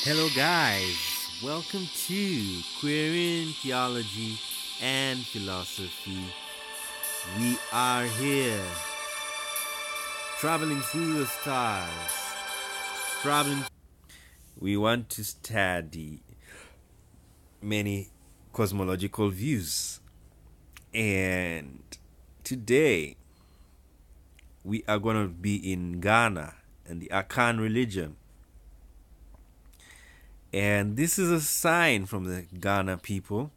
Hello, guys. Welcome to Querying Theology and Philosophy. We are here, traveling through the stars. We want to study many cosmological views. And today, we are going to be in Ghana and the Akan religion. And this is a sign from the Ghana people,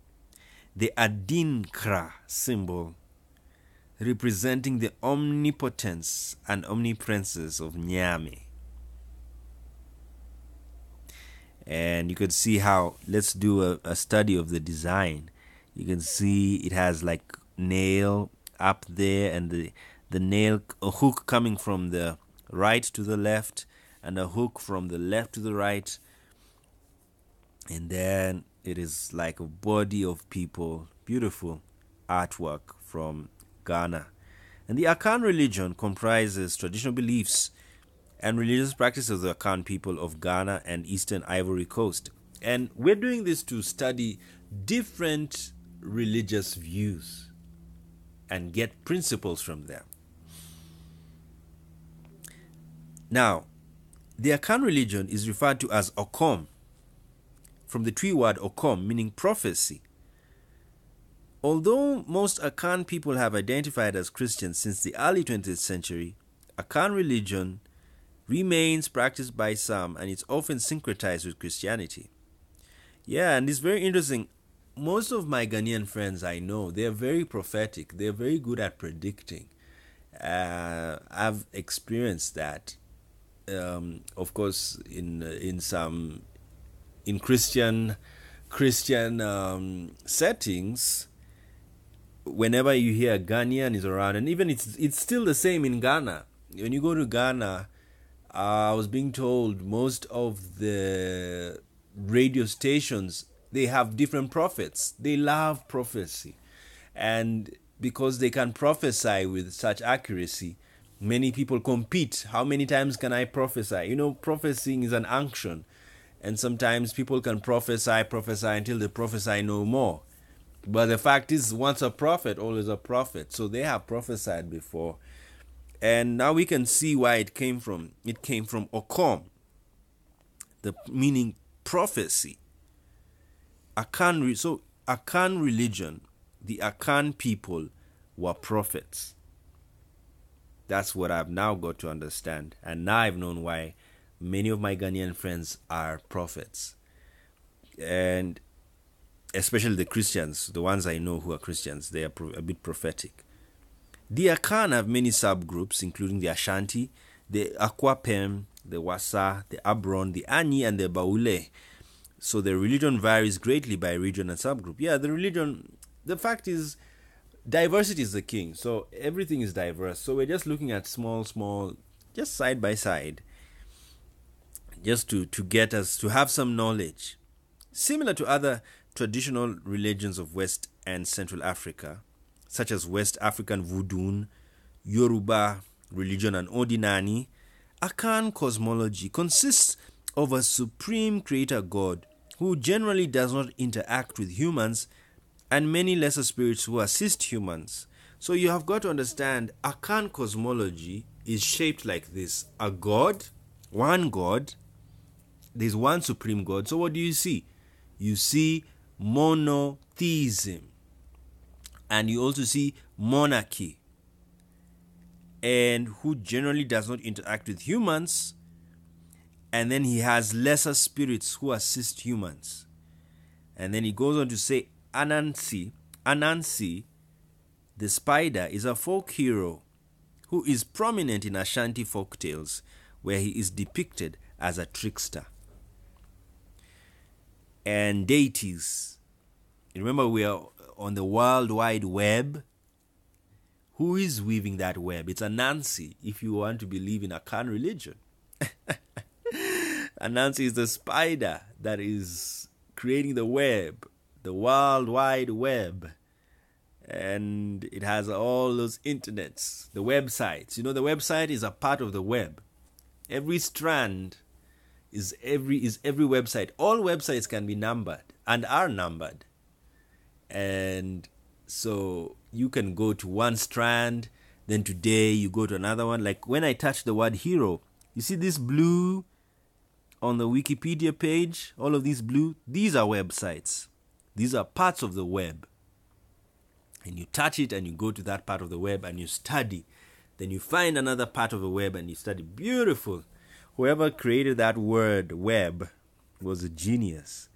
the Adinkra symbol, representing the omnipotence and omnipresence of Nyame. And you can see how, let's do a study of the design. You can see it has like nail up there, and the nail, a hook coming from the right to the left, and a hook from the left to the right. And then it is like a body of people, beautiful artwork from Ghana. And the Akan religion comprises traditional beliefs and religious practices of the Akan people of Ghana and Eastern Ivory Coast. And we're doing this to study different religious views and get principles from them. Now, the Akan religion is referred to as Okom, from the Twi word Okom, meaning prophecy. Although most Akan people have identified as Christians since the early 20th century, Akan religion remains practiced by some, and it's often syncretized with Christianity. Yeah, and it's very interesting. Most of my Ghanaian friends I know, they're very prophetic. They're very good at predicting. I've experienced that. Of course, in Christian settings, whenever you hear a Ghanaian is around, and even it's still the same in Ghana. When you go to Ghana, I was being told most of the radio stations, they have different prophets. They love prophecy, and because they can prophesy with such accuracy, many people compete. How many times can I prophesy? You know, prophesying is an unction. And sometimes people can prophesy until they prophesy no more. But the fact is, once a prophet, always a prophet. So they have prophesied before. And now we can see why it came from. It came from Okom, the meaning prophecy. So Akan religion, the Akan people were prophets. That's what I've now got to understand. And now I've known why many of my Ghanaian friends are prophets, and especially the Christians, the ones I know who are Christians, they are a bit prophetic. The Akan have many subgroups, including the Ashanti, the Akwapem, the Wasa, the Abron, the Ani, and the Baule. So the religion varies greatly by region and subgroup. Yeah, the fact is, diversity is the king. So everything is diverse. So we're just looking at small, just side by side, just to get us to have some knowledge. Similar to other traditional religions of West and Central Africa, such as West African Voodoo, Yoruba religion, and Odinani, Akan cosmology consists of a supreme creator god who generally does not interact with humans, and many lesser spirits who assist humans. So you have got to understand, Akan cosmology is shaped like this: a god, one god. There's one supreme God. So what do you see? You see monotheism. And you also see monarchy. And who generally does not interact with humans. And then he has lesser spirits who assist humans. And then he goes on to say Anansi, the spider, is a folk hero who is prominent in Ashanti folk tales, where he is depicted as a trickster. And deities. Remember, we are on the World Wide Web. Who is weaving that web? It's Anansi, if you want to believe in Akan religion. Anansi is the spider that is creating the web, the World Wide Web. And it has all those internets, the websites. You know, the website is a part of the web. Every strand is every website. All websites can be numbered and are numbered. And so you can go to one strand, then today you go to another one. Like when I touch the word hero, you see this blue on the Wikipedia page, all of these blue, these are websites. These are parts of the web. And you touch it and you go to that part of the web and you study. Then you find another part of the web and you study. Beautiful. Whoever created that word web was a genius.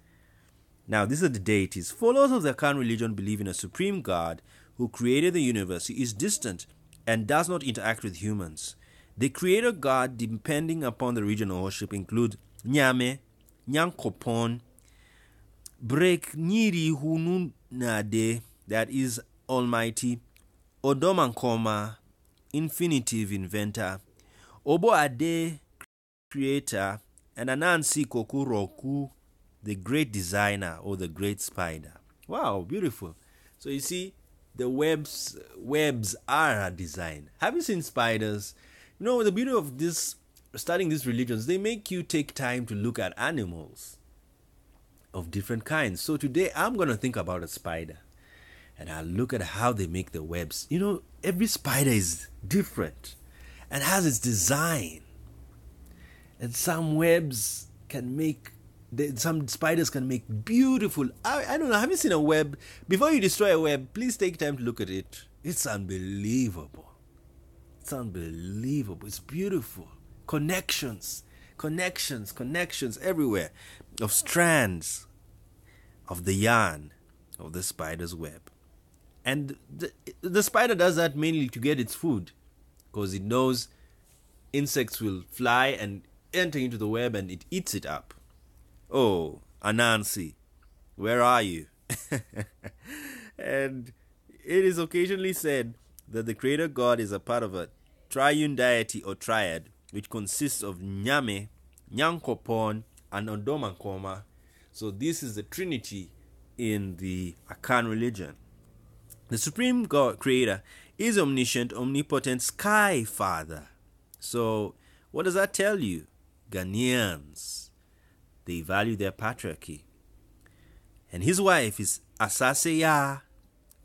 Now, these are the deities. Followers of the Akan religion believe in a supreme God who created the universe. He is distant and does not interact with humans. The creator God, depending upon the region of worship, include Nyame, Nyankopon, Brek Nyiri Hununade, that is Almighty, Odomankoma, infinitive inventor, Obo Ade, creator, and Anansi Kokuroku, the great designer or the great spider. Wow, beautiful. So you see, the webs are a design. Have you seen spiders? You know, the beauty of this, studying these religions, they make you take time to look at animals of different kinds. So today I'm going to think about a spider. And I'll look at how they make the webs. You know, every spider is different and has its design. And some webs can make, some spiders can make beautiful, I don't know, have you seen a web? Before you destroy a web, please take time to look at it. It's unbelievable. It's unbelievable. It's beautiful. Connections everywhere of strands of the yarn of the spider's web. And the spider does that mainly to get its food, because it knows insects will fly and enter into the web and it eats it up. Oh, Anansi, where are you? And it is occasionally said that the creator God is a part of a triune deity or triad, which consists of Nyame, Nyankopon, and Odomankoma. So this is the Trinity in the Akan religion. The Supreme God Creator is omniscient, omnipotent, Sky Father. So what does that tell you? Ghanaians, they value their patriarchy. And his wife is Asaseya,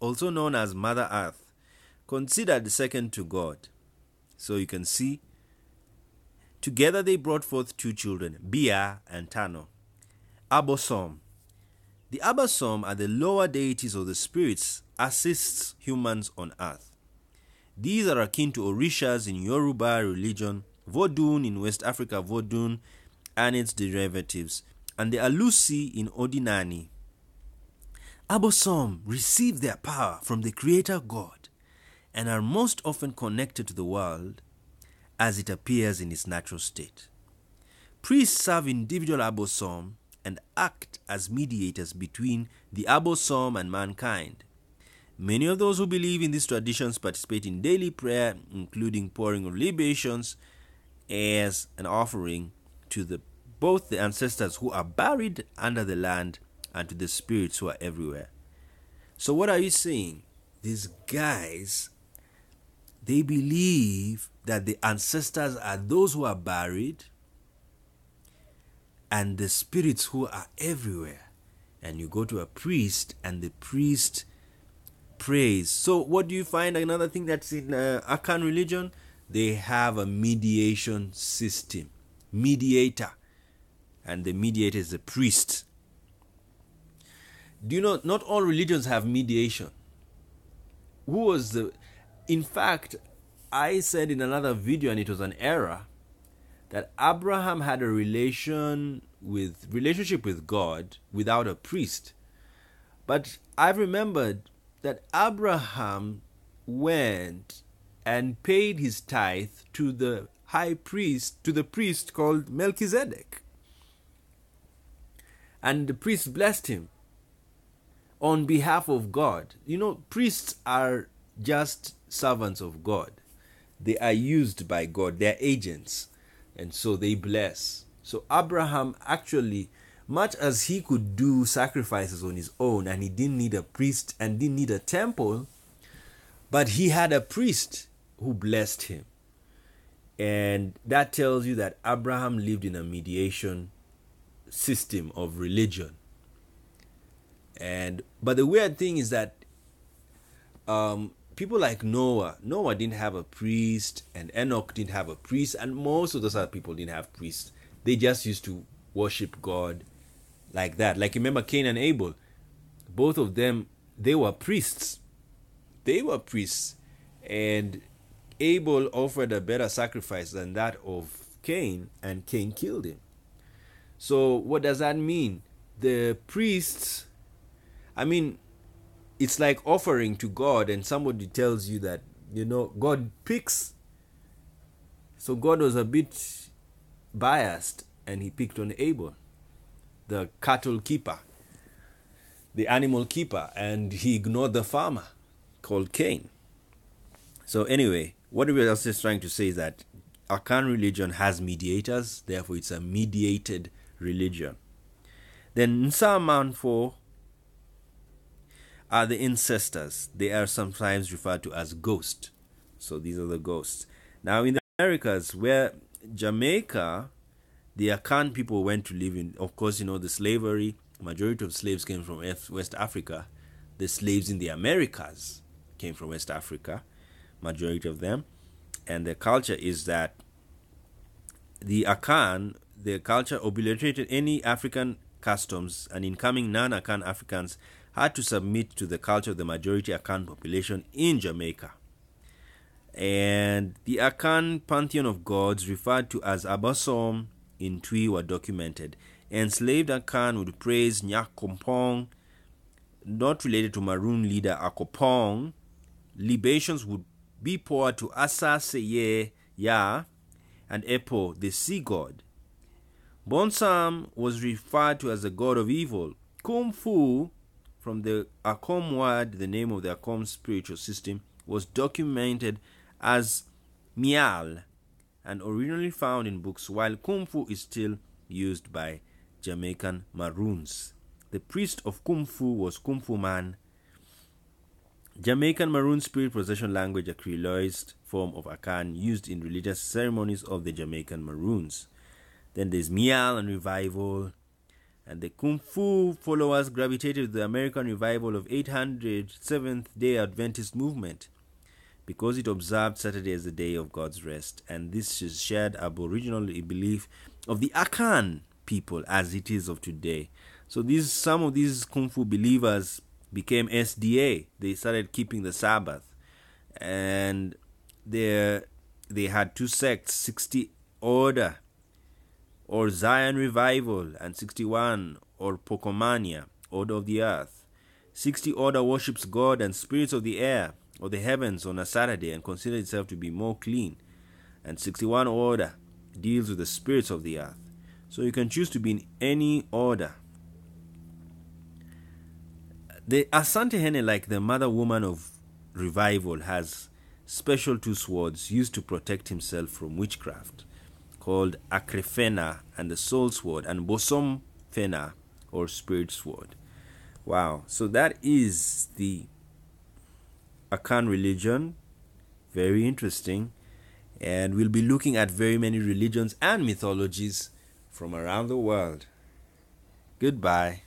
also known as Mother Earth, considered second to God. So you can see, together they brought forth 2 children, Bia and Tano. Abosom. The Abosom are the lower deities or the spirits assists humans on earth. These are akin to Orishas in Yoruba religion, Vodun in West Africa, Vodun and its derivatives, and the Alusi in Odinani. Abosom receive their power from the Creator God and are most often connected to the world as it appears in its natural state. Priests serve individual Abosom and act as mediators between the Abosom and mankind. Many of those who believe in these traditions participate in daily prayer, including pouring of libations as an offering to both the ancestors who are buried under the land and to the spirits who are everywhere. So what are you saying? These guys, they believe that the ancestors are those who are buried and the spirits who are everywhere. And you go to a priest and the priest praise. So what do you find? Another thing that's in Akan religion, they have a mediation system, mediator, and the mediator is the priest. Do you know not all religions have mediation? In fact, I said in another video, and it was an error, that Abraham had a relationship with God without a priest. But I've remembered that Abraham went and paid his tithe to the high priest, to the priest called Melchizedek. And the priest blessed him on behalf of God. You know, priests are just servants of God. They are used by God. They are agents. And so they bless. So Abraham actually, much as he could do sacrifices on his own and he didn't need a priest and didn't need a temple, but he had a priest who blessed him. And that tells you that Abraham lived in a mediation system of religion. But the weird thing is that people like Noah didn't have a priest, and Enoch didn't have a priest, and most of those other people didn't have priests. They just used to worship God like that. Like, remember Cain and Abel, both of them, they were priests. And Abel offered a better sacrifice than that of Cain, and Cain killed him. So what does that mean? The priests, it's like offering to God, and somebody tells you that, God picks. So God was a bit biased, and he picked on Abel, the cattle keeper, the animal keeper, and he ignored the farmer called Cain. So anyway, what we are just trying to say is that Akan religion has mediators, therefore it's a mediated religion. Then Nsamanfo are the ancestors. They are sometimes referred to as ghosts. So these are the ghosts. Now in the Americas, where Jamaica, the Akan people went to live in, of course, the slavery, majority of slaves came from West Africa. The slaves in the Americas came from West Africa, majority of them. And the culture is that the Akan, their culture obliterated any African customs, and incoming non-Akan Africans had to submit to the culture of the majority Akan population in Jamaica. And the Akan pantheon of gods, referred to as Abosom in Twi, were documented. Enslaved Akan would praise Nyakompong, not related to Maroon leader Akopong. Libations would be poured to Asa Seye Ya and Epo, the sea god. Bonsam was referred to as the god of evil. Kung Fu, from the Akom word, the name of the Akom spiritual system, was documented as Mial and originally found in books, while Kung Fu is still used by Jamaican Maroons. The priest of Kung Fu was Kung Fu Man. Jamaican Maroon spirit possession language, a creolised form of Akan used in religious ceremonies of the Jamaican Maroons. Then there's Mial and revival. And the Kung Fu followers gravitated to the American revival of 800 Seventh-day Adventist movement because it observed Saturday as the day of God's rest. And this is shared aboriginal belief of the Akan people as it is of today. So some of these Kung Fu believers became SDA. They started keeping the Sabbath. And they had two sects, 60 Order or Zion Revival, and 61 or Pocomania, Order of the Earth. 60 Order worships God and spirits of the air or the heavens on a Saturday and considers itself to be more clean. And 61 Order deals with the spirits of the earth. So you can choose to be in any order. The Asante Hene, like the mother woman of revival, has special two swords used to protect himself from witchcraft, called Akrefena and the soul sword, and Bosom Fena or spirit sword. Wow. So that is the Akan religion. Very interesting. And we'll be looking at very many religions and mythologies from around the world. Goodbye.